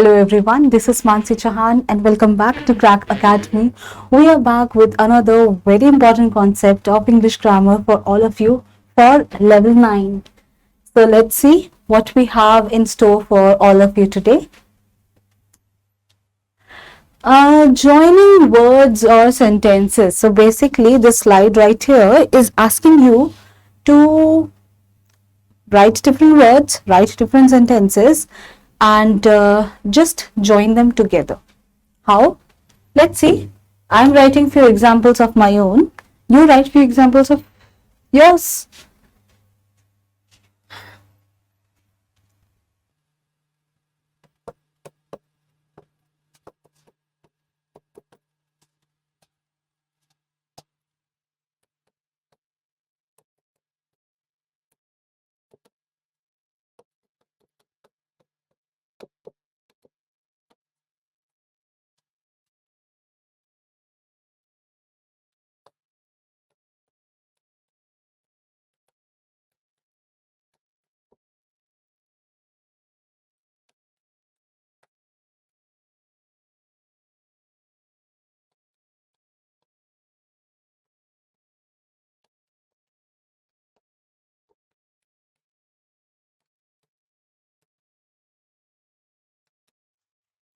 Hello everyone, this is Mansi Chauhan and welcome back to Crack Academy. We are back with another very important concept of English grammar for all of you for level 9. So let's see what we have in store for all of you today. Joining words or sentences. So basically this slide right here is asking you to write different words, write different sentences and just join them together. How? Let's see. I'm writing few examples of my own. You write few examples of yours.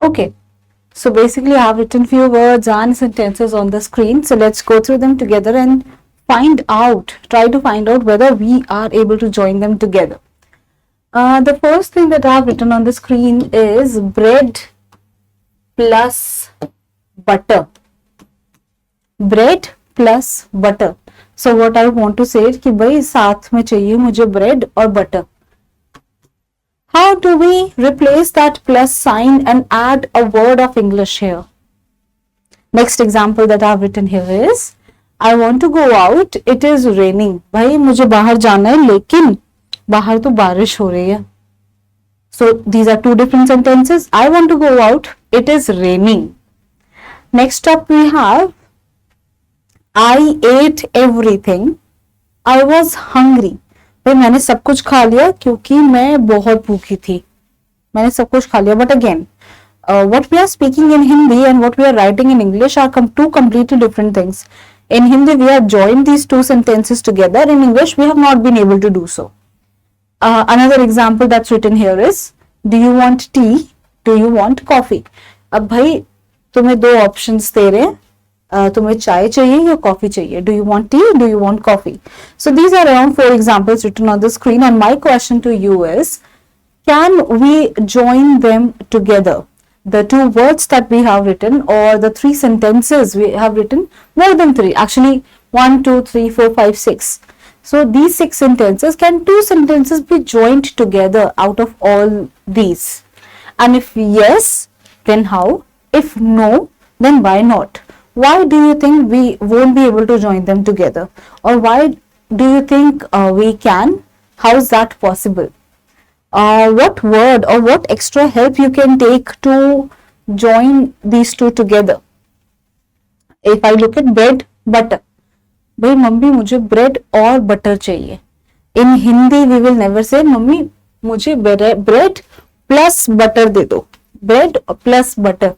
Okay. So basically I have written few words and sentences on the screen. So let's go through them together and try to find out whether we are able to join them together. The first thing that I have written on the screen is bread plus butter. Bread plus butter. So what I want to say is कि भाई साथ में चाहिए मुझे bread और butter. How do we replace that plus sign and add a word of English here? Next example that I have written here is I want to go out. It is raining. भाई मुझे बाहर जाना है लेकिन बाहर तो बारिश हो रही है. So these are two different sentences. I want to go out. It is raining. Next up we have I ate everything. I was hungry. भाई मैंने सब कुछ खा लिया क्योंकि मैं बहुत भूखी थी. मैंने सब कुछ खा लिया. But again, what we are speaking in Hindi and what we are writing in English are two completely different things. In Hindi, we have joined these two sentences together. In English, we have not been able to do so. Another example that's written here is, do you want tea? Do you want coffee? अब भाई तुम्हें दो options दे रहे हैं. तुम्हें चाय चाहिए या कॉफी चाहिए? Do you want tea? Do you want coffee? So these are around 4 examples written on the screen, and my question to you is, can we join them together? The two words that we have written or the three sentences we have written, more than three, actually 1, 2, 3, 4, 5, 6. So these 6 sentences, can 2 sentences be joined together out of all these? And if yes, then how? If no, then why not? Why do you think we won't be able to join them together? Or why do you think we can? How is that possible? What word or what extra help you can take to join these two together? If I look at bread, butter. भाई mummy मुझे bread और butter चाहिए. In Hindi we will never say mummy मुझे bread plus butter दे दो. Bread plus butter.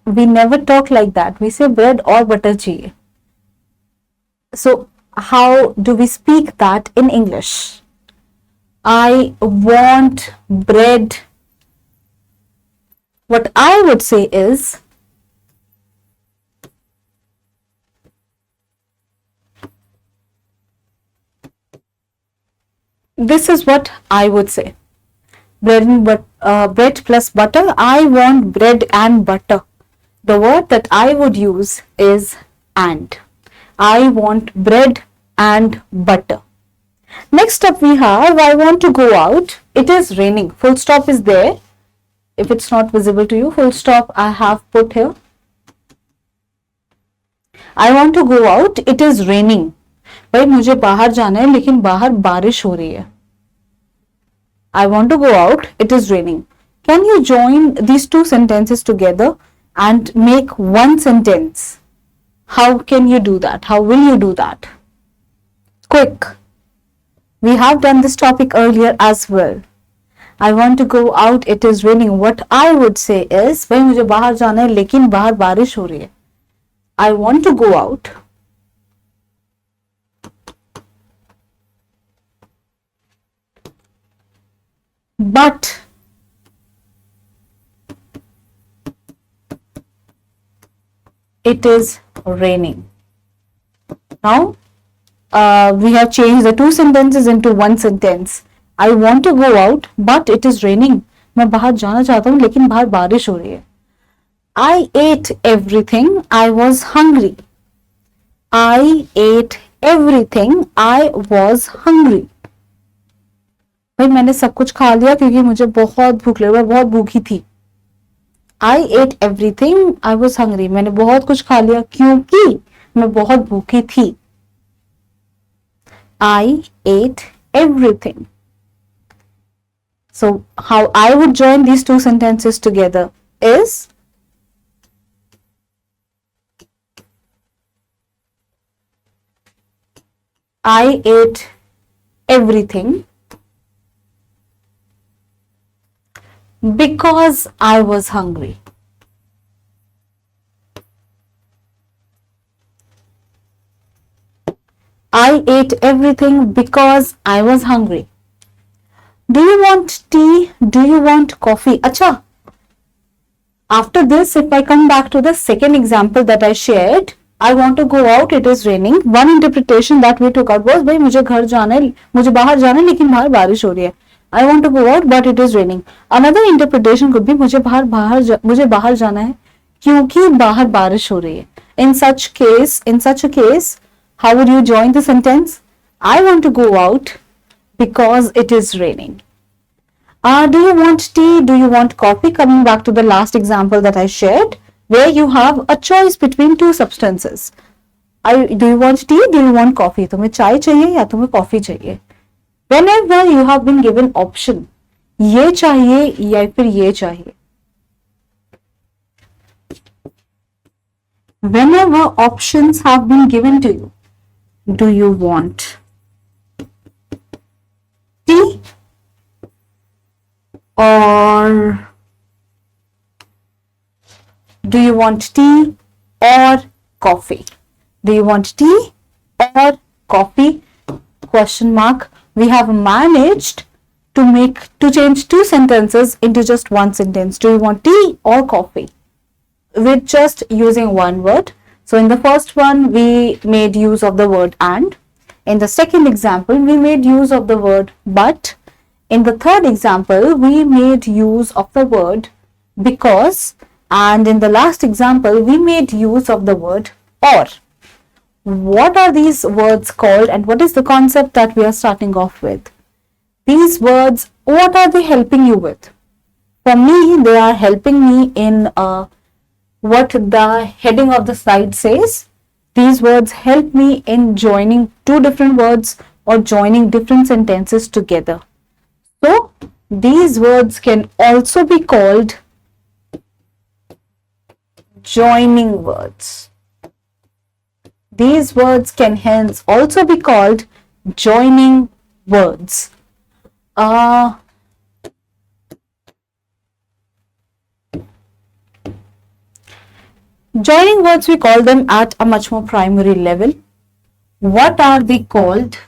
We never talk like that. We say bread or butter चाहिए. So how do we speak that in English? I want bread. What I would say is, this is what I would say. Bread plus butter. I want bread and butter. The word that I would use is and. I want bread and butter. Next up we have I want to go out. It is raining. Full stop is there. If it's not visible to you, full stop I have put here. I want to go out. It is raining. भाई मुझे बाहर जाना है लेकिन बाहर बारिश हो रही है. I want to go out. It is raining. Can you join these two sentences together and make one sentence? How can you do that? How will you do that? Quick. We have done this topic earlier as well. I want to go out, it is raining. What I would say is, भाई मुझे बाहर जाना है लेकिन बाहर बारिश हो रही है. I want to go out, but it is raining. Now we have changed the two sentences into one sentence. I want to go out, but it is raining. मैं बाहर जाना चाहता हूँ लेकिन बाहर बारिश हो रही है. I ate everything. I was hungry. I ate everything. I was hungry. भाई मैंने सब कुछ खा लिया क्योंकि मुझे बहुत भूख लगी, मैं बहुत भूखी थी. I ate everything. I was hungry. मैंने बहुत कुछ खा लिया क्योंकि मैं बहुत भूखी थी. I ate everything. So how I would join these two sentences together is, I ate everything because I was hungry. I ate everything because I was hungry. Do you want tea? Do you want coffee? Acha. After this, if I come back to the second example that I shared, I want to go out, it is raining. One interpretation that we took out was, भाई मुझे घर जाना है, मुझे बाहर जाना है लेकिन बाहर बारिश हो रही है. I want to go out, but it is raining. Another interpretation could be, मुझे बाहर जाना है क्योंकि बाहर बारिश हो रही है. In such a case, how would you join the sentence? I want to go out because it is raining. Do you want tea? Do you want coffee? Coming back to the last example that I shared, where you have a choice between two substances. Do you want tea? Do you want coffee? तुम्हें चाय चाहिए या तुम्हें coffee चाहिए? Whenever you have been given option, ये चाहिए या फिर ये चाहिए. Whenever options have been given to you, do you want tea or do you want tea or coffee? Do you want tea or coffee? Question mark. We have managed to change two sentences into just one sentence. Do you want tea or coffee? With just using one word. So in the first one, we made use of the word and. In the second example, we made use of the word but. In the third example, we made use of the word because. And in the last example, we made use of the word or. What are these words called and what is the concept that we are starting off with? These words, what are they helping you with? For me, they are helping me in what the heading of the slide says. These words help me in joining two different words or joining different sentences together. So, these words can also be called joining words. These words can hence also be called joining words. Joining words, we call them at a much more primary level. What are they called?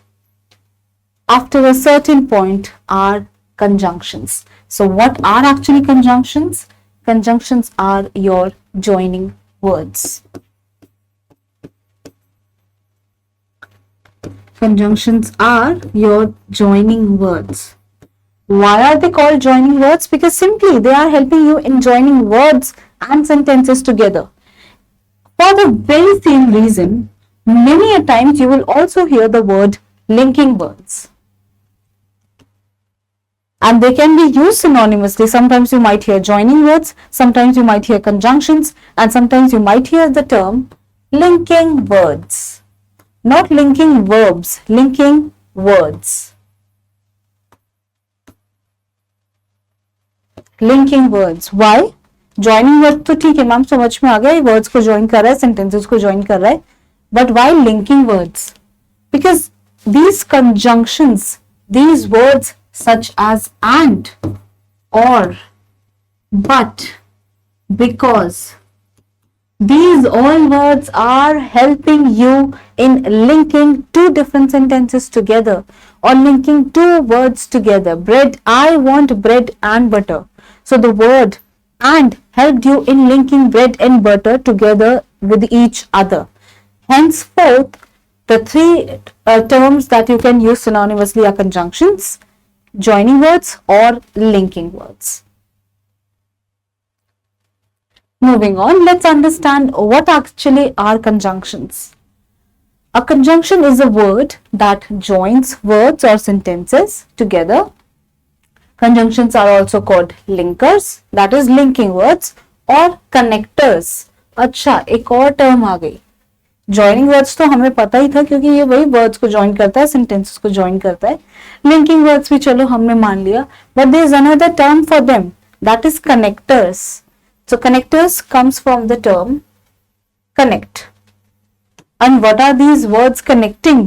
After a certain point are conjunctions. So what are actually conjunctions? Conjunctions are your joining words. Conjunctions are your joining words. Why are they called joining words? Because simply they are helping you in joining words and sentences together. For the very same reason, many a times you will also hear the word linking words. And they can be used synonymously. Sometimes you might hear joining words, sometimes you might hear conjunctions, and sometimes you might hear the term linking words. Not linking verbs, linking words. Linking words. Why? Joining words तो ठीक है ma'am, समझ में आ गया, words को join कर रहा है, sentences को join कर रहा है. But why linking words? Because these conjunctions, these words such as and, or, but, because. These all words are helping you in linking two different sentences together or linking two words together. Bread, I want bread and butter. So the word and helped you in linking bread and butter together with each other. Henceforth, the three terms that you can use synonymously are conjunctions, joining words, or linking words. Moving on, let's understand what actually are conjunctions. A conjunction is a word that joins words or sentences together. Conjunctions are also called linkers, that is linking words, or connectors. अच्छा, एक और term आ गई. Joining words तो हमें पता ही था क्योंकि ये वही वर्ड्स को ज्वाइन करता है, सेंटेंसेस को ज्वाइन करता है. लिंकिंग वर्ड्स भी चलो हमने मान लिया, but there is another term for them, that is connectors. So connectors comes from the term connect. And what are these words connecting?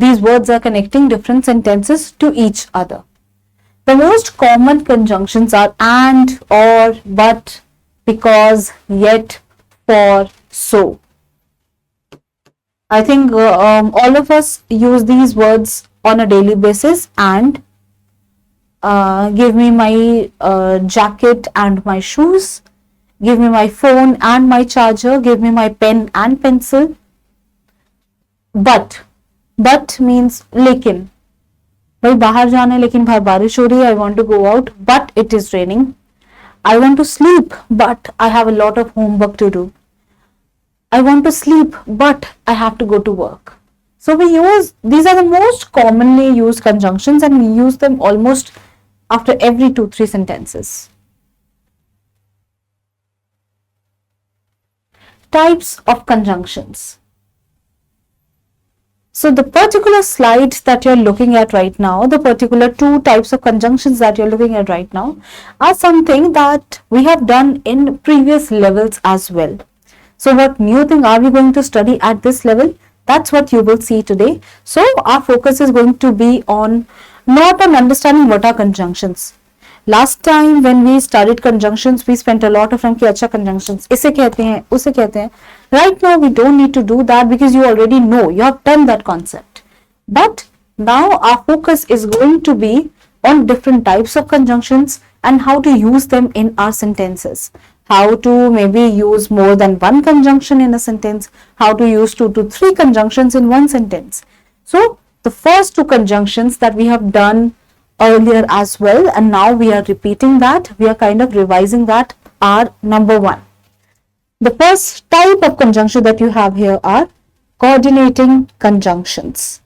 These words are connecting different sentences to each other. The most common conjunctions are and, or, but, because, yet, for, so. I think all of us use these words on a daily basis. And give me my jacket and my shoes. Give me my phone and my charger. Give me my pen and pencil. But means लेकिन. भाई बाहर जाना है लेकिन बाहर बारिश हो रही है. I want to go out but it is raining. I want to sleep but I have a lot of homework to do. I want to sleep but I have to go to work. So we use, these are the most commonly used conjunctions and we use them almost after every 2-3 sentences. Types of conjunctions. So the particular slide that you're looking at right now, the particular 2 types of conjunctions that you're looking at right now are something that we have done in previous levels as well. So what new thing are we going to study at this level? That's what you will see today. So our focus is going to be on not on understanding what are conjunctions. Last time when we studied conjunctions, we spent a lot of time कि अच्छा conjunctions इसे कहते हैं, उसे कहते हैं. Right now we don't need to do that because you already know, you have done that concept. But now our focus is going to be on different types of conjunctions and how to use them in our sentences. How to maybe use more than one conjunction in a sentence, how to use 2 to 3 conjunctions in one sentence. So the first 2 conjunctions that we have done earlier as well and now we are repeating that, we are kind of revising that, are number 1. The first type of conjunction that you have here are coordinating conjunctions.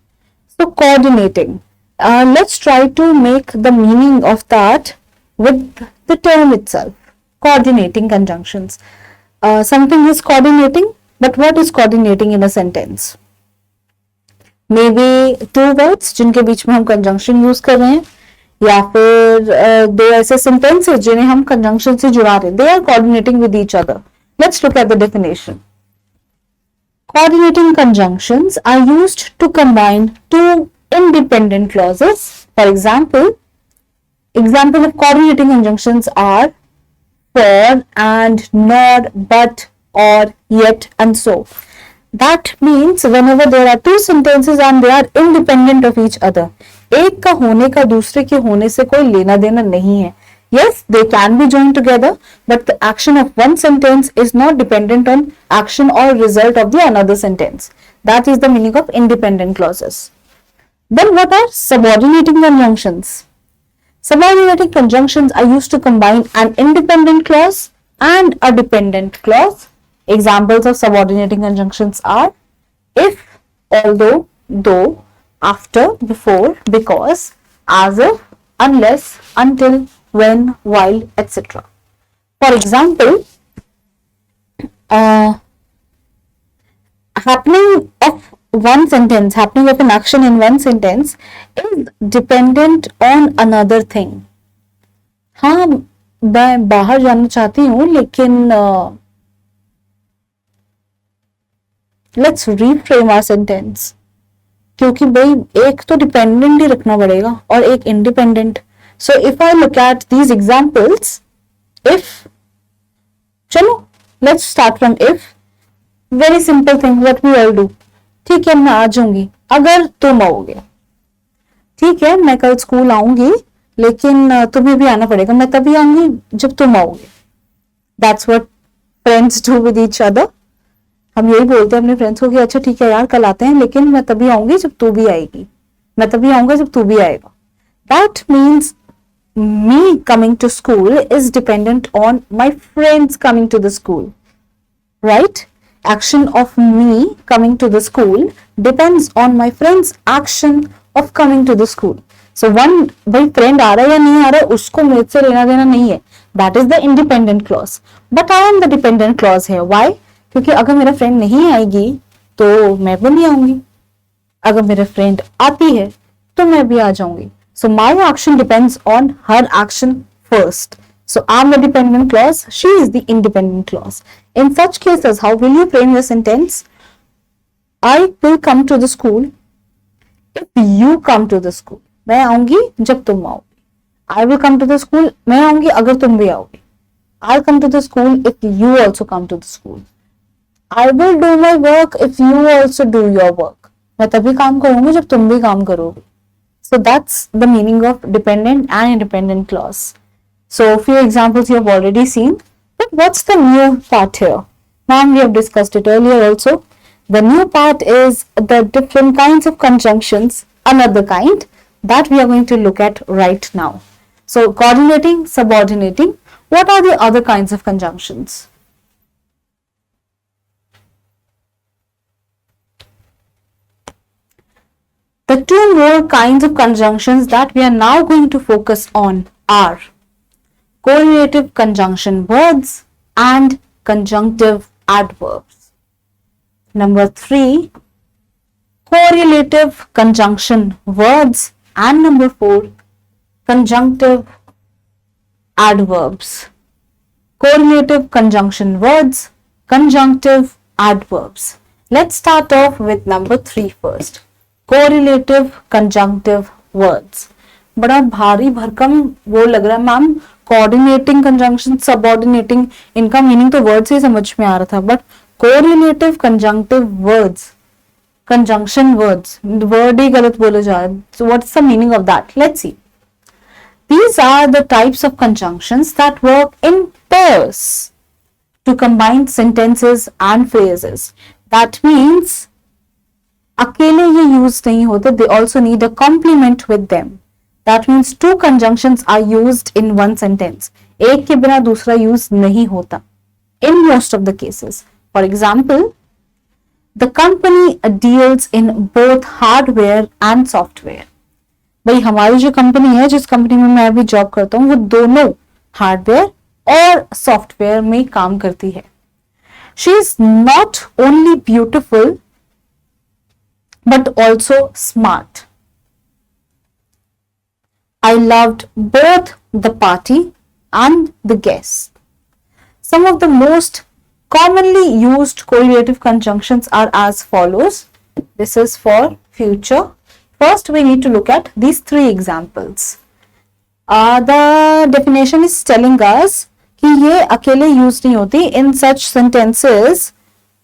So coordinating, let's try to make the meaning of that with the term itself. Coordinating conjunctions. Something is coordinating, but what is coordinating in a sentence? Maybe 2 words जिनके बीच में हम conjunction use कर रहे हैं या फिर 2 ऐसे sentences जिन्हें हम conjunction से जुड़ा रहे हैं. They are coordinating with each other. Let's look at the definition. Coordinating conjunctions are used to combine 2 independent clauses. For example of coordinating conjunctions are for, and, nor, but, or, yet, and so. That means whenever there are 2 sentences and they are independent of each other, एक का होने का दूसरे के होने से कोई लेना देना नहीं है. Yes, they can be joined together, but the action of one sentence is not dependent on action or result of the another sentence. That is the meaning of independent clauses. Then what are subordinating conjunctions? Subordinating conjunctions are used to combine an independent clause and a dependent clause. Examples of subordinating conjunctions are if, although, though, after, before, because, as if, unless, until, when, while, etc. For example, happening of one sentence, happening of an action in one sentence is dependent on another thing. हाँ, मैं बाहर जाना चाहती हूँ लेकिन let's reframe our sentence. क्योंकि भाई एक तो डिपेंडेंट ही रखना पड़ेगा और एक independent. So if I look at these examples, if, चलो let's start from if. Very simple thing, what we all do. ठीक है, मैं आ जाऊंगी अगर तुम आओगे. ठीक है, मैं कल स्कूल आऊंगी लेकिन तुम्हें भी आना पड़ेगा. मैं तभी आऊंगी जब तुम आओगे. That's what friends do with each other. हम यही बोलते हैं अपने फ्रेंड्स को कि अच्छा ठीक है यार कल आते हैं लेकिन मैं तभी आऊंगी जब तू भी आएगी. मैं तभी आऊंगा जब तू भी आएगा. That means me coming to school is dependent on my friends coming to the school. Right? Action of me coming to the school depends on my friend's action of coming to the school. So one, भाई friend आ रहा है या नहीं आ रहा है उसको मुझसे लेना देना नहीं है. That is the independent clause. But I am the dependent clause here. Why? क्योंकि अगर मेरा फ्रेंड नहीं आएगी तो मैं भी नहीं आऊंगी. अगर मेरा फ्रेंड आती है तो मैं भी आ जाऊंगी. So my action depends on her action first. So I'm the dependent clause, she is the independent clause. In such cases, how will you frame your sentence? I will come to the school if you come to the school. मैं आऊंगी जब तुम आओगे. I will come to the school. मैं आऊंगी अगर तुम भी आओगे. I'll come to the school if you also come to the school. I will do my work if you also do your work. मैं तभी काम करूंगी जब तुम भी काम करोगे. So that's the meaning of dependent and independent clause. So few examples you have already seen. But what's the new part here? Ma'am, we have discussed it earlier also. The new part is the different kinds of conjunctions, another kind that we are going to look at right now. So coordinating, subordinating. What are the other kinds of conjunctions? The two more kinds of conjunctions that we are now going to focus on are correlative conjunction words and conjunctive adverbs. Number 3, correlative conjunction words and number 4, conjunctive adverbs. Correlative conjunction words, conjunctive adverbs. Let's start off with number 3 first. Correlative conjunctive words. बड़ा भारी भरकम वो लग रहा है ma'am. Coordinating conjunction, subordinating, इनका meaning तो word से ही समझ में आ रहा था. But correlative conjunctive words, conjunction words, word ही गलत बोले जा रहे हैं. So what's the meaning of that? Let's see. These are the types of conjunctions that work in pairs to combine sentences and phrases. That means अकेले ये use नहीं होते. They also need a complement with them. That means two conjunctions are used in one sentence. एक के बिना दूसरा use नहीं होता in most of the cases. For example, the company deals in both hardware and software. भाई हमारी जो company है, जिस कंपनी में मैं अभी जॉब करता हूँ, वो दोनों हार्डवेयर और सॉफ्टवेयर में काम करती है. She is not only beautiful but also smart. I loved both the party and the guests. Some of the most commonly used correlative conjunctions are as follows. This is for future. First, we need to look at these 3 examples. The definition is telling us कि ये अकेले use नहीं होती. In such sentences,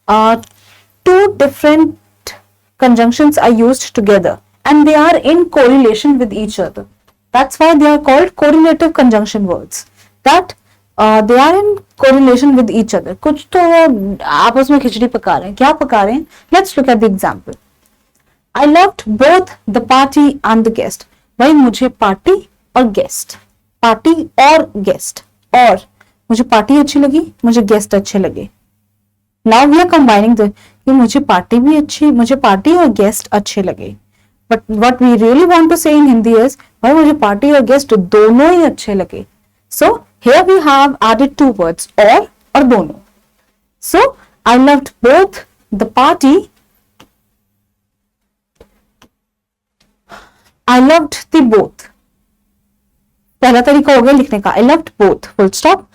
2 different conjunctions are used together and they are in correlation with each other. That's why they are called correlative conjunction words. That they are in correlation with each other. कुछ तो आपस में खिचड़ी पका रहे हैं. क्या पका रहे हैं? Let's look at the example. I loved both the party and the guest. भाई मुझे पार्टी और गेस्ट, पार्टी और गेस्ट, और मुझे पार्टी अच्छी लगी, मुझे गेस्ट अच्छे लगे. Now we are combining the कि मुझे पार्टी भी अच्छी, मुझे पार्टी और गेस्ट अच्छे लगे. But what we really want to say in Hindi is भाई मुझे पार्टी और गेस्ट दोनों ही अच्छे लगे. So here we have added 2 words, और दोनों. So I loved both the party, I loved the both. पहला तरीका हो गया लिखने का. I loved both, full stop.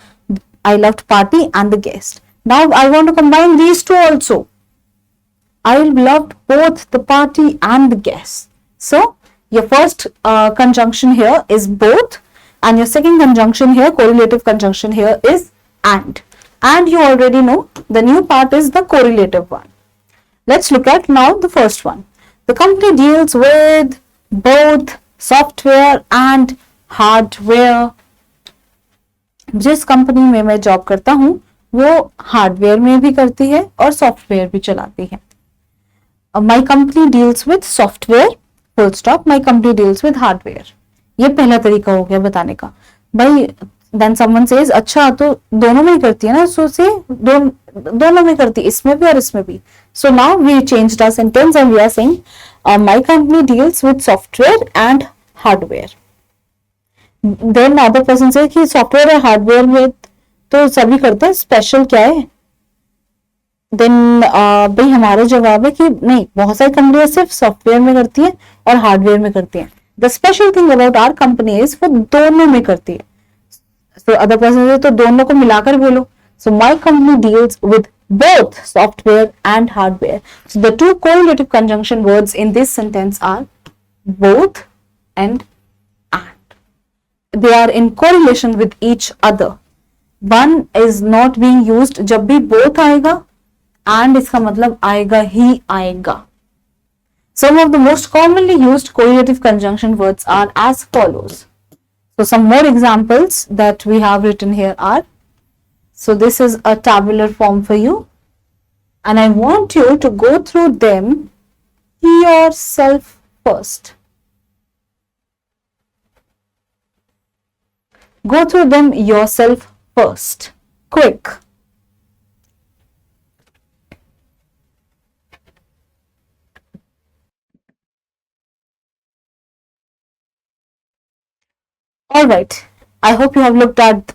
I loved party and the guest. Now I want to combine these 2 also. I loved both the party and the guest. So your first conjunction here is both, And your second conjunction here, correlative conjunction here, is and. And you already know the new part is the correlative one. Let's look at now the first one. The company deals with both software and hardware. जिस company में मैं job करता हूं वो hardware में भी करती है और सॉफ्टवेयर भी चलाती है. My company deals with software, full stop. My company deals with hardware. ये पहला तरीका हो गया बताने का. भाई देन समवन सेज अच्छा तो दोनों में ही करती है ना, सो से दोनों में करती है, इसमें भी और इसमें भी. So now we changed our sentence and we are saying my company deals with software and hardware. Then other person से कि सॉफ्टवेयर और हार्डवेयर में तो सभी करते हैं, स्पेशल क्या है. देन भाई हमारा जवाब है कि नहीं, बहुत सारी कंपनियां सिर्फ सॉफ्टवेयर में करती है और हार्डवेयर में करती है. The special thing about our company is वो दोनों में करती है. So other person है तो दोनों को मिलाकर बोलो. So my company deals with both software and hardware. So the two correlative conjunction words in this sentence are both and. They are in correlation with each other. One is not being used जब भी both आएगा and इसका मतलब आएगा ही आएगा. Some of the most commonly used correlative conjunction words are as follows. So some more examples that we have written here are, so this is a tabular form for you and I want you to go through them yourself first. Go through them yourself first. Quick. Alright, I hope you have looked at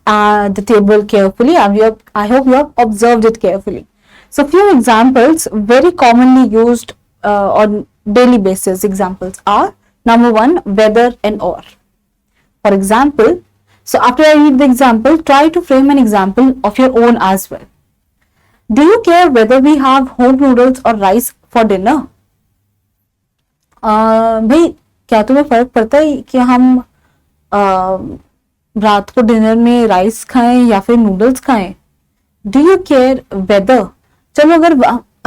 the table carefully. I hope you have observed it carefully. So few examples very commonly used on daily basis examples are, number one, whether and or. For example, so after I read the example, try to frame an example of your own as well. Do you care whether we have home noodles or rice for dinner? भाई क्या तुम्हें फर्क पड़ता है कि हम रात को डिनर में राइस खाएं या फिर नूडल्स खाएं? Do you care whether. चलो अगर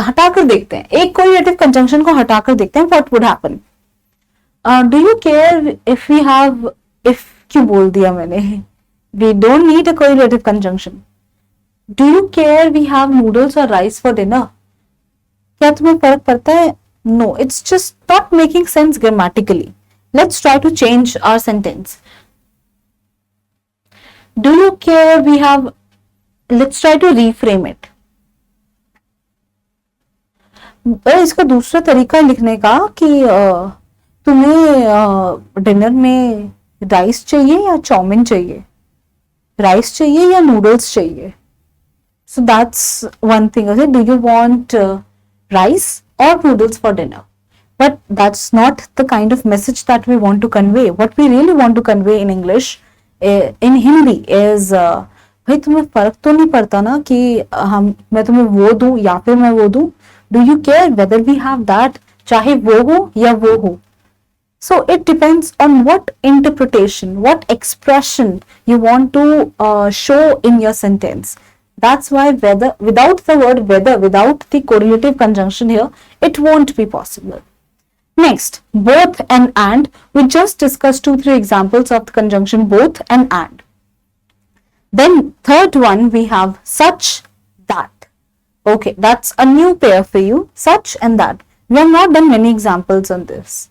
हटाकर देखते हैं, एक कोरिलेटिव कंजंक्शन को हटाकर देखते हैं, what would happen. Do you care if we have, if क्यों बोल दिया मैंने, we don't need a correlative conjunction. Do you care we have noodles और राइस फॉर डिनर. क्या तुम्हें फर्क पड़ता है? No, it's just not making sense grammatically. Let's try to change our sentence. Do you care we have, let's try to reframe it. इसका दूसरा तरीका लिखने का कि तुम्हें डिनर में राइस चाहिए या चाउमीन चाहिए, राइस चाहिए या नूडल्स चाहिए. So that's one thing. Okay? Do you want rice or noodles for dinner? But that's not the kind of message that we want to convey. What we really want to convey in English, in Hindi is, भाई तुम्हें फर्क तो नहीं पड़ता ना कि मैं तुम्हें वो दूं या फिर मैं वो दूं. Do you care whether we have that, चाहे वो हो या वो हो. So it depends on what interpretation, what expression you want to show in your sentence. That's why whether, without the word whether, without the correlative conjunction here, it won't be possible. Next, both and. We just discussed 2-3 examples of the conjunction both and. Then third one we have such, that. Okay, that's a new pair for you, such and that. We have not done many examples on this.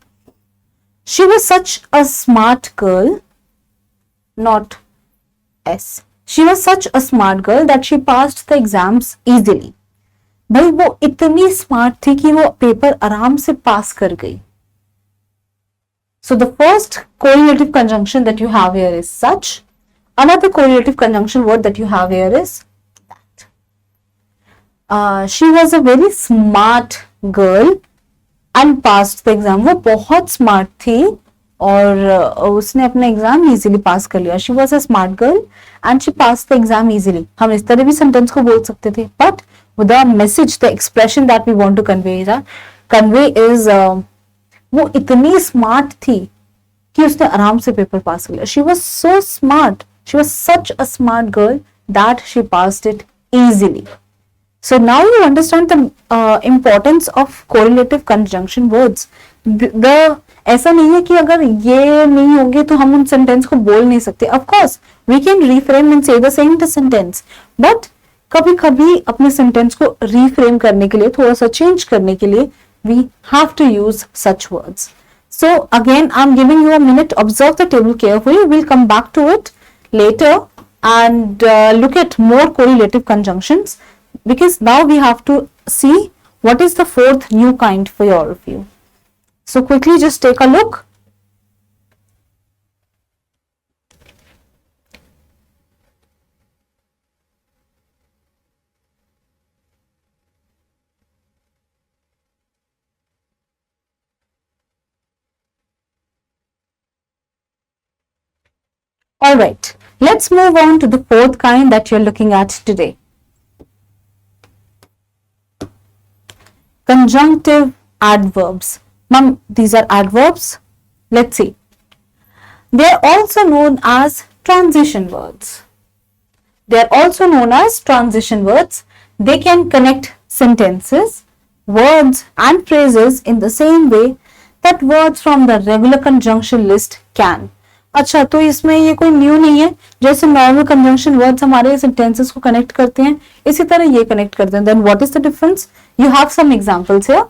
She was such a smart girl, not S. She was such a smart girl that she passed the exams easily. भाई वो इतनी smart थी कि वो paper आराम से पास कर गई. So the first correlative conjunction that you have here is such. Another correlative conjunction word that you have here is that. She was a very smart girl and passed the exam. वो बहुत smart थी और उसने अपना exam easily pass कर लिया. She was a smart girl and she pass the exam easily. हम इस तरह भी सेंटेंस को बोल सकते थे, but the message, the expression that we want to convey is वो इतनी स्मार्ट थी कि उसने आराम से पेपर पास कर लिया. She was so smart, she was such a smart girl that she passed it easily. So now you understand the importance of correlative conjunction words. The ऐसा नहीं है कि अगर ये नहीं होंगे तो हम उन सेंटेंस को बोल नहीं सकते. Of course, we can reframe and say the same sentence, but कभी कभी अपने सेंटेंस को reframe करने के लिए, थोड़ा सा चेंज करने के लिए, we have to use such words. So again, I'm giving you a minute. Observe the table carefully. We'll come back to it later and look at more correlative conjunctions, because now we have to see what is the fourth new kind for all of you. So quickly just take a look. All right, let's move on to the fourth kind that you're looking at today. Conjunctive adverbs. Ma'am, these are adverbs. Let's see. They are also known as transition words. They are also known as transition words. They can connect sentences, words and phrases in the same way that words from the regular conjunction list can. अच्छा, तो इसमें ये कोई new नहीं है. जैसे normal conjunction words हमारे sentences को कनेक्ट करते हैं, इसी तरह ये कनेक्ट करते हैं. Then what is the difference? You have some examples here.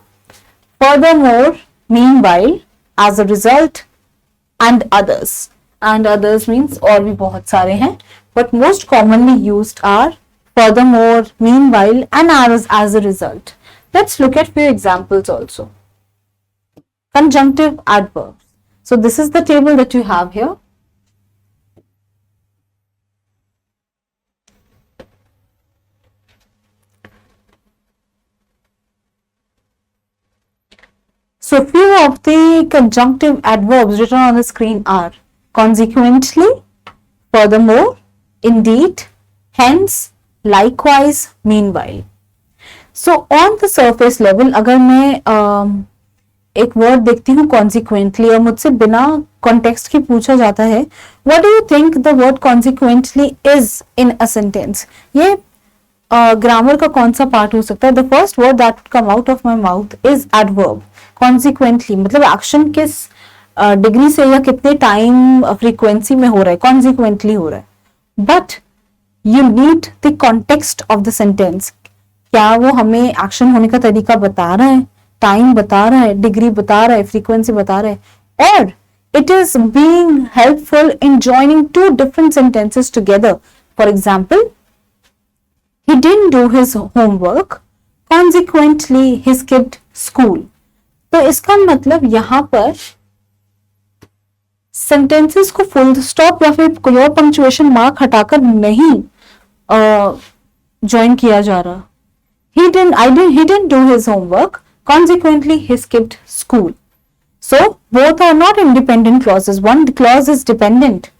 Furthermore, meanwhile, as a result, and others. And others means और भी बहुत सारे हैं, but most commonly used are furthermore, meanwhile and as a result. Let's look at few examples also. Conjunctive adverbs. So this is the table that you have here. So few of the conjunctive adverbs written on the screen are consequently, furthermore, indeed, hence, likewise, meanwhile. So on the surface level, अगर मैं एक word देखती हूँ consequently और मुझसे बिना context के पूछा जाता है, what do you think the word consequently is in a sentence? ये ग्रामर का कौन सा पार्ट हो सकता है? The first word that would come out of my mouth is adverb. Consequently मतलब एक्शन किस डिग्री से या कितने टाइम फ्रीक्वेंसी में हो रहा है, consequently हो रहा है. But you need the context of the sentence. क्या वो हमें एक्शन होने का तरीका बता रहा है, टाइम बता रहा है, डिग्री बता रहा है, फ्रीक्वेंसी बता रहा है, और it is being helpful in joining two different sentences together. For example, he didn't do his homework, consequently he skipped school. तो इसका मतलब यहाँ पर सेंटेंसेस को फुल स्टॉप या फिर कोई और पंक्चुएशन मार्क हटाकर नहीं ज्वाइन किया जा रहा. He didn't do his homework, consequently he skipped school. So both are not independent clauses. One clause is dependent.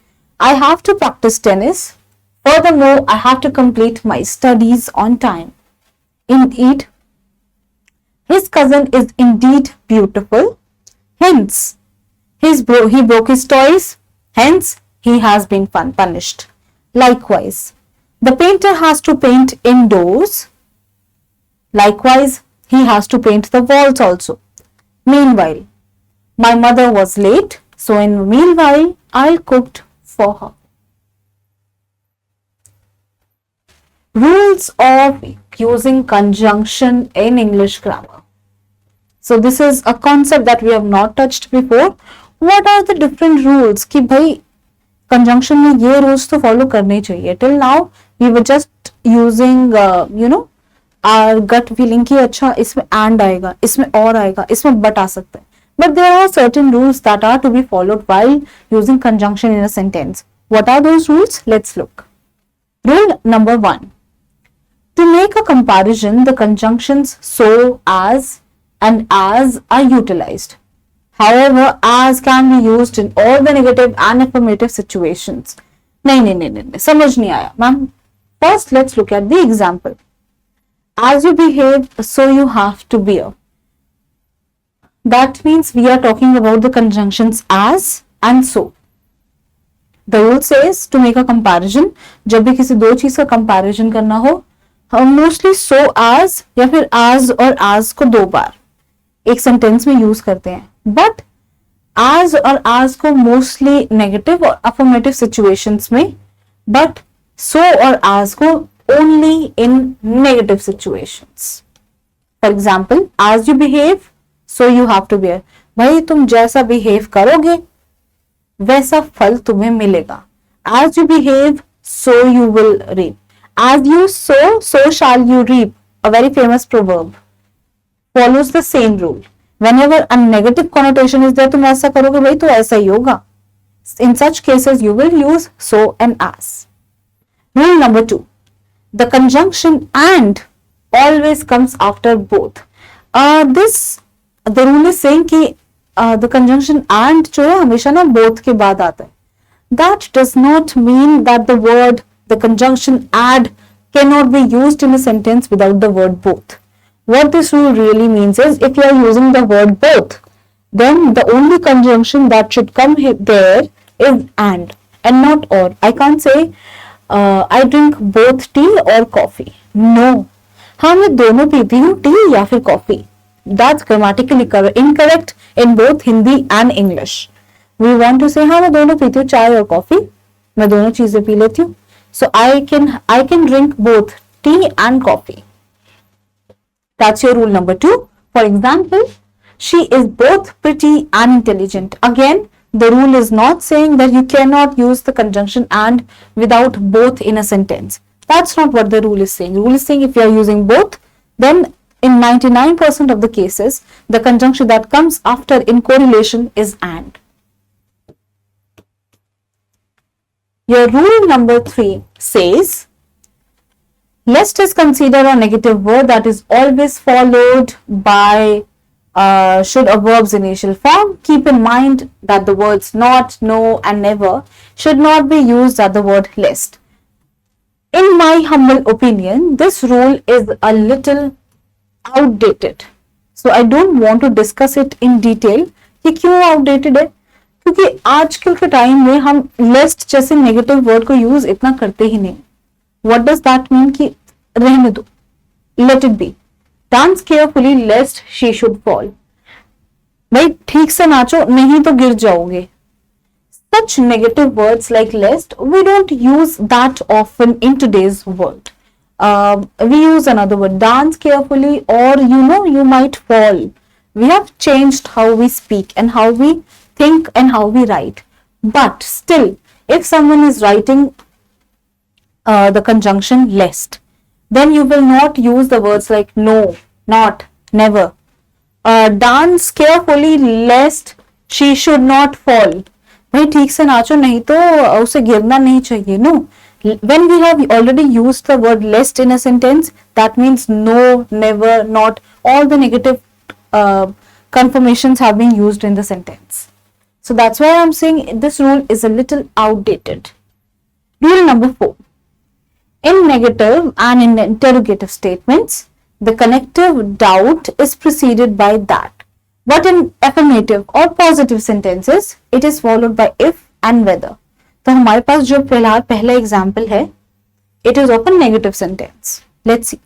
I have to practice tennis. Furthermore, I have to complete my studies on time. Indeed, his cousin is indeed beautiful. Hence, he broke his toys. Hence, he has been punished. Likewise, the painter has to paint indoors. Likewise, he has to paint the walls also. Meanwhile, my mother was late, so in meanwhile, I cooked for her. Rules of using conjunction in English grammar. So this is a concept that we have not touched before. What are the different rules? कि भाई conjunction में ये rules तो follow करने चाहिए. Till now, we were just using, our gut feeling कि अच्छा इसमें and आएगा, इसमें और आएगा, इसमें but आ सकता है. But there are certain rules that are to be followed while using conjunction in a sentence. What are those rules? Let's look. Rule number 1. To make a comparison, the conjunctions so, as and as are utilized. However, as can be used in all the negative and affirmative situations. नहीं, समझ नहीं आया. Ma'am, first let's look at the example. As you behave, so you have to bear. That means we are talking about the conjunctions as and so. The rule says to make a comparison. जब भी किसी दो चीज का comparison करना हो, हम mostly so as या फिर as और as को दो बार एक सेंटेंस में यूज करते हैं, बट as और as को मोस्टली नेगेटिव और अफर्मेटिव सिचुएशंस में, बट so और as को only in negative situations. For example, as you behave so you have to bear. भाई तुम जैसा बिहेव करोगे वैसा फल तुम्हें मिलेगा. As you behave, so you will reap. As you sow, so shall you reap. A very famous proverb follows the same rule. Whenever a negative connotation is there, तुम ऐसा करोगे भाई तो ऐसा ही होगा. In such cases, you will use so and as. Rule number 2. The conjunction and always comes after both. The rule is saying कि the conjunction and जो है हमेशा ना both के बाद आता है. That does not mean that the word, the conjunction add cannot be used in a sentence without the word both. What this rule really means is, if you are using the word both, then the only conjunction that should come there is and not or. I can't say I drink both tea or coffee. No. हाँ मैं दोनों पीती हूँ, T या फिर coffee. That's grammatically incorrect in both Hindi and English. We want to say हाँ मैं दोनों पीती हूँ, चाय और कॉफी, मैं दोनों चीजें पी लेती हूँ. So I can drink both tea and coffee. That's your rule number 2. For example, she is both pretty and intelligent. Again, the rule is not saying that you cannot use the conjunction and without both in a sentence. That's not what the rule is saying. The rule is saying if you are using both, then in 99% of the cases, the conjunction that comes after in correlation is and. Your rule number 3 says, lest is considered a negative word that is always followed by should a verb's initial form. Keep in mind that the words not, no and never should not be used at the word lest. In my humble opinion, this rule is a little outdated. So I don't want to discuss it in detail. ये क्यों outdated है? क्योंकि आजकल के time में हम लेस्ट जैसे negative word को यूज इतना करते ही नहीं. What does that mean? कि रहने दो, let it be. Dance carefully lest she should fall. भाई ठीक से नाचो नहीं तो गिर जाओगे. Such negative words like lest, we don't use that often in today's world. We use another word, dance carefully, or you might fall. We have changed how we speak and how we think and how we write. But still, if someone is writing the conjunction lest, then you will not use the words like no, not, never. Dance carefully lest she should not fall. भाई ठीक से नाचो नहीं तो उसे गिरना नहीं चाहिए. No. When we have already used the word lest in a sentence, that means no, never, not, all the negative confirmations have been used in the sentence. So that's why I'm saying this rule is a little outdated. Rule number 4. In negative and in interrogative statements, the connective doubt is preceded by that. But in affirmative or positive sentences, it is followed by if and whether. तो हमारे पास जो फिलहाल पहला example है, it is of a negative sentence. Let's see.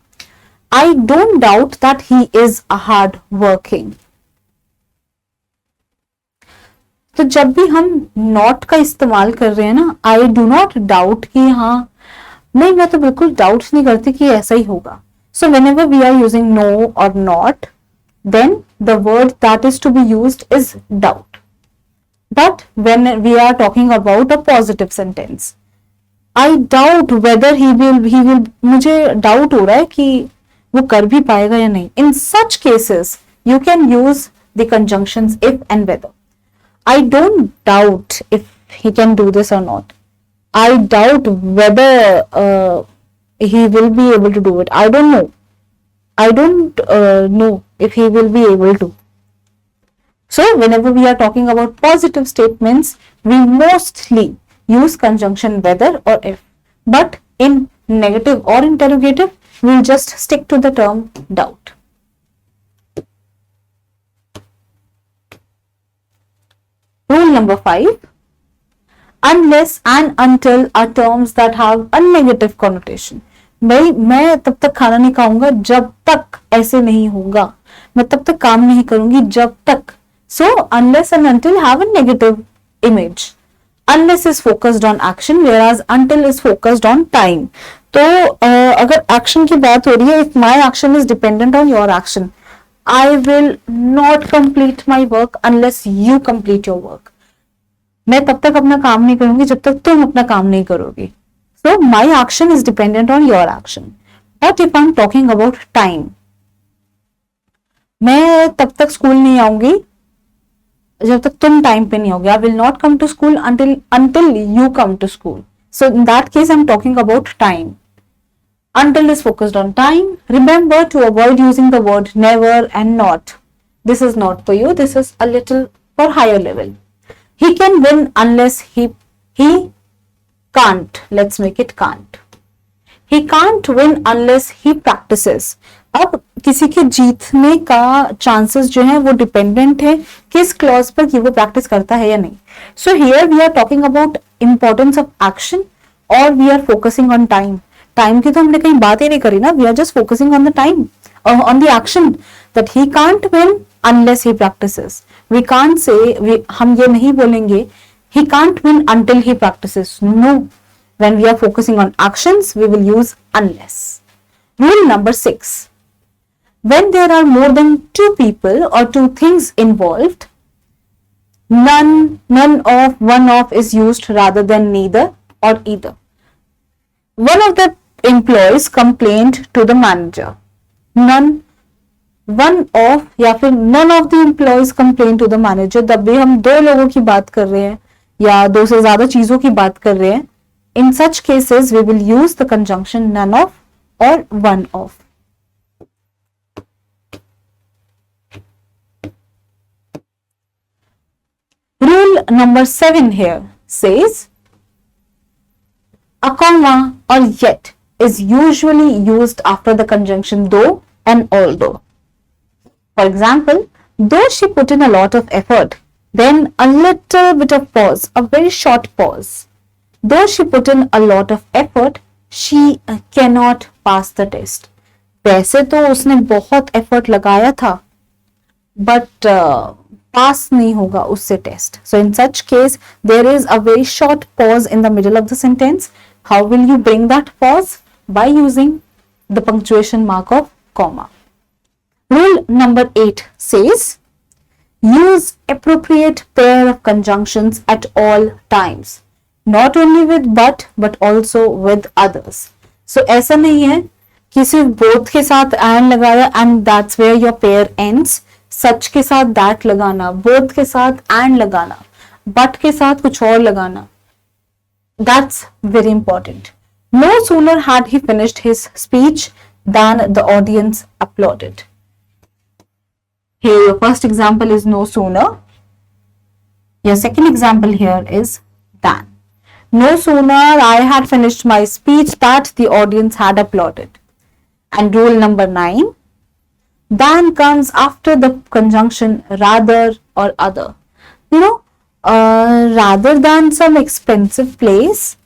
I don't doubt that he is a hard working. तो जब भी हम not का इस्तेमाल कर रहे हैं ना, I do not doubt कि हाँ नहीं, मैं तो बिल्कुल डाउट नहीं करती कि ऐसा ही होगा. So whenever we are using no or not, then the word that is to be used is doubt. But when we are talking about a positive sentence, I doubt whether he will, मुझे doubt हो रहा है कि वो कर भी पाएगा या नहीं. In such cases, you can use the conjunctions if and whether. I don't doubt if he can do this or not. I doubt whether he will be able to do it. I don't know. I don't know if he will be able to. So whenever we are talking about positive statements, we mostly use conjunction whether or if. But in negative or interrogative, we'll just stick to the term doubt. Rule Rule number 5. Unless and until are terms that have a negative connotation. भाई मैं तब तक खाना नहीं खाऊंगा जब तक ऐसे नहीं होगा, मैं तब तक काम नहीं करूंगी जब तक. So unless and until have a negative image. Unless is focused on action whereas until is focused on time. तो अगर action की बात हो रही है, if my action is dependent on your action, I will not complete my work unless you complete your work. मैं तब तक अपना काम नहीं करूंगी जब तक तुम अपना काम नहीं करोगी. So my action is dependent on your action. But if I'm talking about time, मैं तब तक स्कूल नहीं आऊंगी जब तक तुम टाइम पे नहीं होगे. I will not come to school until you come to school. So in that case I'm talking about time. Until is focused on time. Remember to avoid using the word never and not. This is not for you. This is a little for higher level. He can win unless he can't. Let's make it can't. He can't win unless he practices. अब किसी के जीतने का chances जो है वो dependent है किस क्लॉज पर कि वो प्रैक्टिस करता है या नहीं. So here we are talking about importance of action और we are focusing on time. Time की तो हमने कहीं बात ही नहीं करी ना. We are just focusing on the time, on the action that he can't win unless he practises. We can't say, हम ये नहीं बोलेंगे he can't win until he practices. No. When we are focusing on actions, we will use unless. Rule number 6. When there are more than two people or two things involved, none of, one of is used rather than neither or either. One of the employees complained to the manager. One of या फिर none of the employees complained to the manager. तब भी हम दो लोगों की बात कर रहे हैं या दो से ज्यादा चीजों की बात कर रहे हैं. In such cases, we will use the conjunction none of or one of. Rule number 7 here says a comma or yet is usually used after the conjunction though and although. For example, though she put in a lot of effort, then a little bit of pause, a very short pause. Though she put in a lot of effort, she cannot pass the test. वैसे तो उसने बहुत effort लगाया था but पास नहीं होगा उससे test. So in such case there is a very short pause in the middle of the sentence. How will you bring that pause? By using the punctuation mark of comma. Rule number 8 says use appropriate pair of conjunctions at all times, not only with but also with others. So ऐसा नहीं है कि सिर्फ both के साथ and लगाया and that's where your pair ends. such के साथ that लगाना, both के साथ and लगाना, but के साथ कुछ और लगाना, that's very important. No sooner had he finished his speech than the audience applauded. Here your first example is no sooner. Your second example here is than. No sooner I had finished my speech that the audience had applauded. And rule number 9. Than comes after the conjunction rather or other. You know, rather than some expensive place,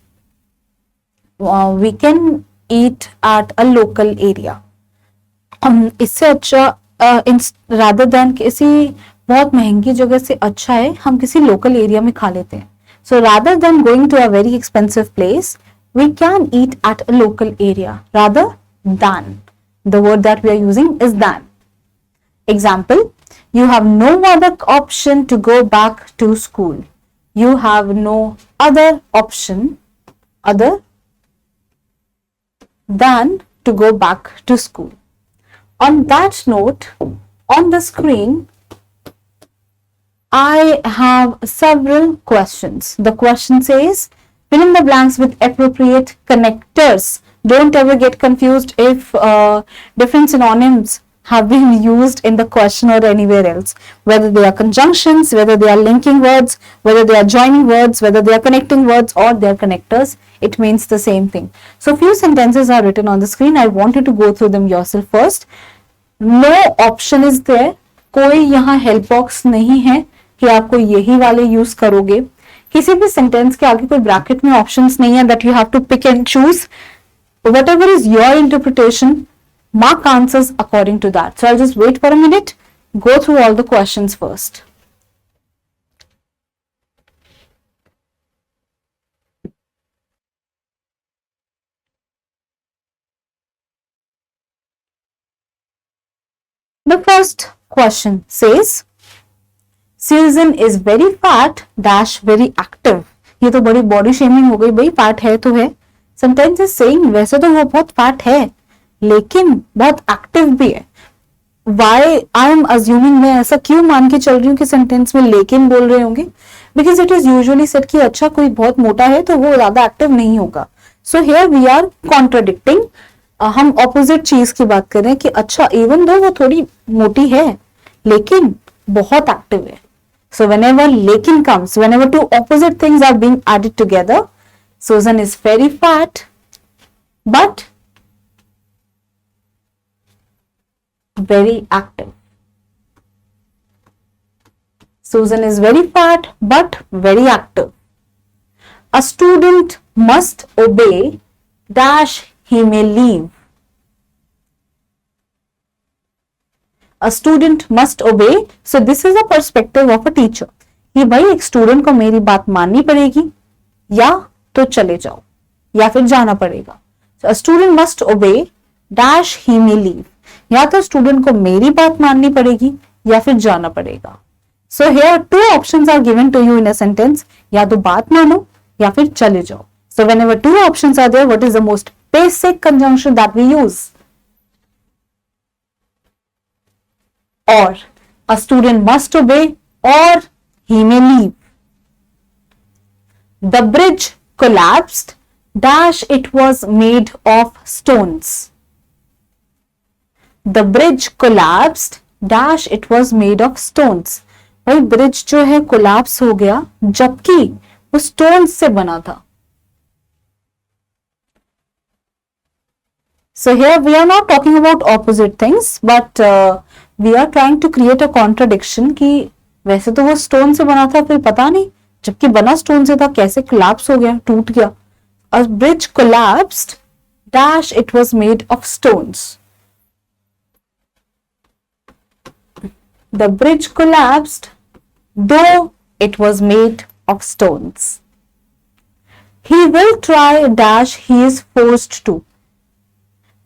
we can eat at a local area. इससे अच्छा rather than किसी बहुत महंगी जगह से अच्छा है हम किसी लोकल एरिया में खा लेते हैं. So rather than going to a very expensive place, we can eat at a local area. Rather than, the word that we are using is than. Example, you have no other option to go back to school. You have no other option other than to go back to school. On that note, on the screen, I have several questions. The question says, fill in the blanks with appropriate connectors. Don't ever get confused if different synonyms have been used in the question or anywhere else. Whether they are conjunctions, whether they are linking words, whether they are joining words, whether they are connecting words or they are connectors, it means the same thing. So few sentences are written on the screen. I want you to go through them yourself first. No option is there. कोई यहाँ help box नहीं है कि आपको यही वाले use करोगे। किसी भी सेंटेंस के आगे कोई ब्रैकेट में ऑप्शंस नहीं है that you have to pick and choose. Whatever is your interpretation, mark answers according to that. So I'll just wait for a minute, go through all the questions first. The first question says, Susan is very fat dash very active. ये तो बड़ी body shaming हो गई भाई, fat है तो है। Sometimes is saying वैसे तो वो बहुत फैट है लेकिन बहुत एक्टिव भी है। Why I am assuming, मैं ऐसा क्यों मान के चल रही हूँ कि सेंटेंस में लेकिन बोल रहे होंगे, because it is usually set कि अच्छा कोई बहुत मोटा है तो वो ज्यादा एक्टिव नहीं होगा। So here we are contradicting, हम ऑपोजिट चीज की बात कर रहे हैं कि अच्छा इवन दो वो थोड़ी मोटी है लेकिन बहुत एक्टिव है। सो whenever लेकिन comes, whenever two opposite things are being added together, Susan is very fat but very active. Susan is very fat but very active. A student must obey dash he may leave. A student must obey. So this is a perspective of a teacher. कि भाई एक student को मेरी बात माननी पड़ेगी या तो चले जाओ या फिर जाना पड़ेगा। So a student must obey dash he may leave. या तो स्टूडेंट को मेरी बात माननी पड़ेगी या फिर जाना पड़ेगा। So here two options are given to you in a sentence, या तो बात मानो या फिर चले जाओ। So whenever two options are there, what is the most basic conjunction that we use? Or. A student must obey or he may leave. The bridge collapsed dash it was made of stones. The bridge collapsed dash it was made of stones. भाई bridge जो है collapse हो गया जबकि वो stone से बना था। So here we are not talking about opposite things, but we are trying to create a contradiction कि वैसे तो वो स्टोन से बना था फिर पता नहीं जबकि बना स्टोन से था कैसे कोलैप्स हो गया, टूट गया। A bridge collapsed dash it was made of stones. The bridge collapsed though it was made of stones. He will try dash he is forced to.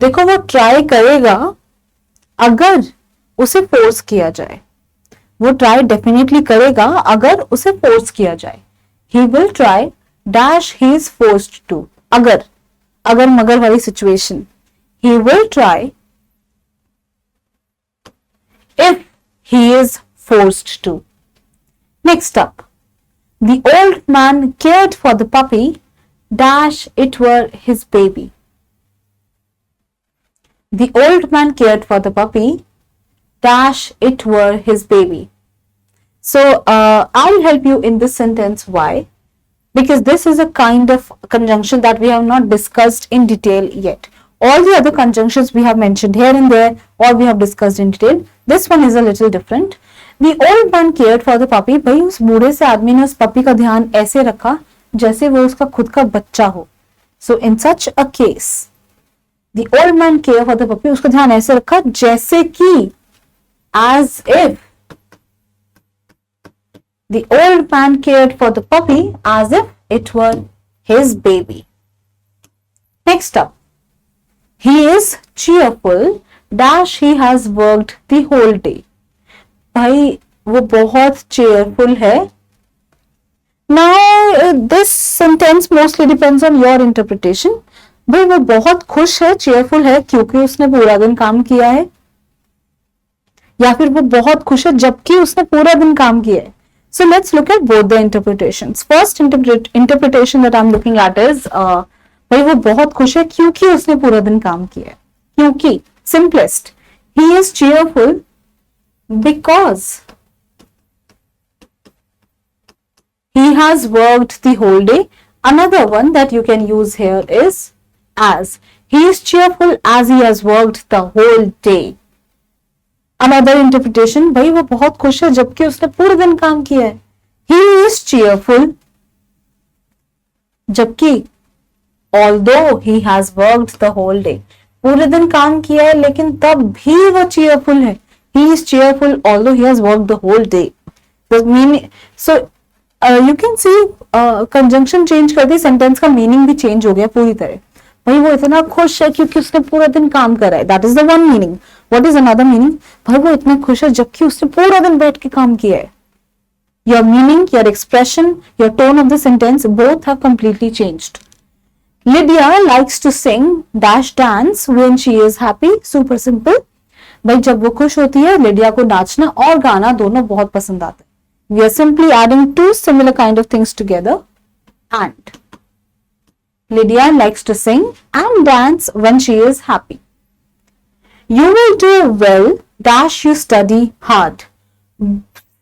देखो वो ट्राई करेगा अगर उसे फोर्स किया जाए, वो ट्राई डेफिनेटली करेगा अगर उसे फोर्स किया जाए। He will try dash he is forced to. अगर मगर वाली situation, he will try if he is forced to. Next up, the old man cared for the puppy dash it were his baby. The old man cared for the puppy dash it were his baby. So I'll help you in this sentence. Why? Because this is a kind of conjunction that we have not discussed in detail yet. All the other conjunctions we have mentioned here and there or we have discussed in detail. This one is a little different. The old man cared for the puppy. भाई उस बूढ़े से आदमी ने उस puppy का ध्यान ऐसे रखा जैसे वो उसका खुद का बच्चा हो। So in such a case, the old man cared for the puppy. उसका ध्यान ऐसे रखा जैसे कि as if the old man cared for the puppy as if it were his baby. Next up, he is cheerful dash he has worked the whole day. भाई वो बहुत cheerful है। Now this sentence mostly depends on your interpretation. भाई वो बहुत खुश है, cheerful है क्योंकि उसने पूरा दिन काम किया है, या फिर वो बहुत खुश है जबकि उसने पूरा दिन काम किया है। So let's look at both the interpretations. First interpretation that I'm looking at is भाई वो बहुत खुश है क्योंकि उसने पूरा दिन काम किया है। क्योंकि simplest, he is cheerful because he has worked the whole day. Another one that you can use here is as. He is cheerful as he has worked the whole day. Another interpretation, भाई वो बहुत खुश है जबकि उसने पूरे दिन काम किया है. He is cheerful, जबकि although he has worked the whole day, पूरे दिन काम किया है लेकिन तब भी वो cheerful है. He is cheerful although he has worked the whole day. The meaning, so you can see conjunction change कर दी, sentence का meaning भी change हो गया पूरी तरह. भाई वो इतना खुश है क्योंकि उसने पूरा दिन काम करा है. That is the one meaning. What is another meaning? भाई वो इतना खुश है जबकि उसने पूरा दिन बैठ के काम किया है. Your meaning, your expression, your tone of the sentence both have completely changed. Lydia likes to sing dash dance when she is happy. Super simple. भाई जब वो खुश होती है लिडिया को नाचना और गाना दोनों बहुत पसंद आता है. We are simply adding two similar kind of things together. And Lydia likes to sing and dance when she is happy. You will do well dash you study hard.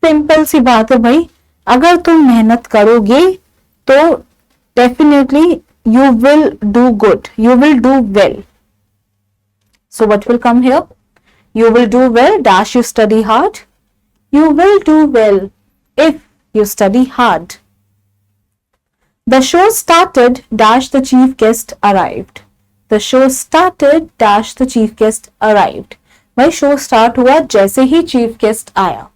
Simple सी बात है भाई, अगर तुम मेहनत करोगे तो definitely you will do good, you will do well. So what will come here? You will do well dash you study hard. You will do well if you study hard. The show started dash the chief guest arrived. The show started dash the chief guest arrived. भाई show start हुआ जैसे ही chief guest आया.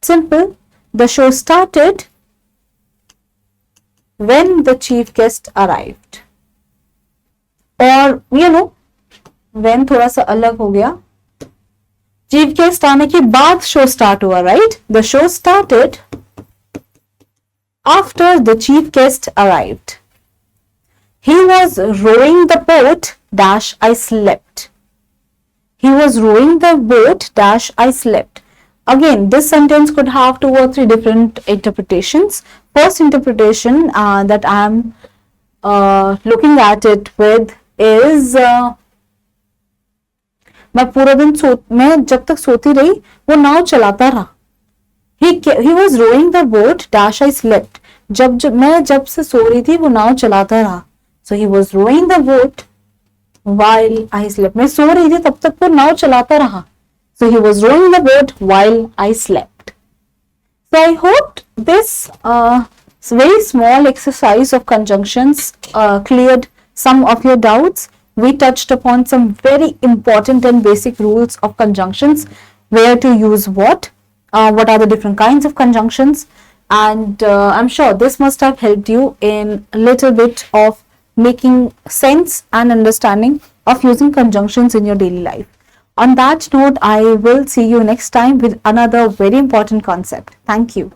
Simple. The show started when the chief guest arrived. और you know, when थोड़ा सा अलग हो गया. चीफ गेस्ट आने के बाद शो स्टार्ट हुआ, right? The show started after the chief guest arrived. He was rowing the boat dash I slept. He was rowing the boat dash I slept. Again, this sentence could have 2 or 3 different interpretations. First interpretation that I am looking at it with is मैं जब तक सोती रही वो नाव चलाता रहा. He was rowing the boat dash I slept. मैं जब से सो रही थी वो नाव चलाता रहा. So he was rowing the boat while I slept. मैं सो रही थी तब तक वो नाव चलाता रहा. So he was rowing the boat while I slept. So I hope this very small exercise of conjunctions cleared some of your doubts. We touched upon some very important and basic rules of conjunctions, where to use what are the different kinds of conjunctions, and I'm sure this must have helped you in a little bit of making sense and understanding of using conjunctions in your daily life. On that note, I will see you next time with another very important concept. Thank you.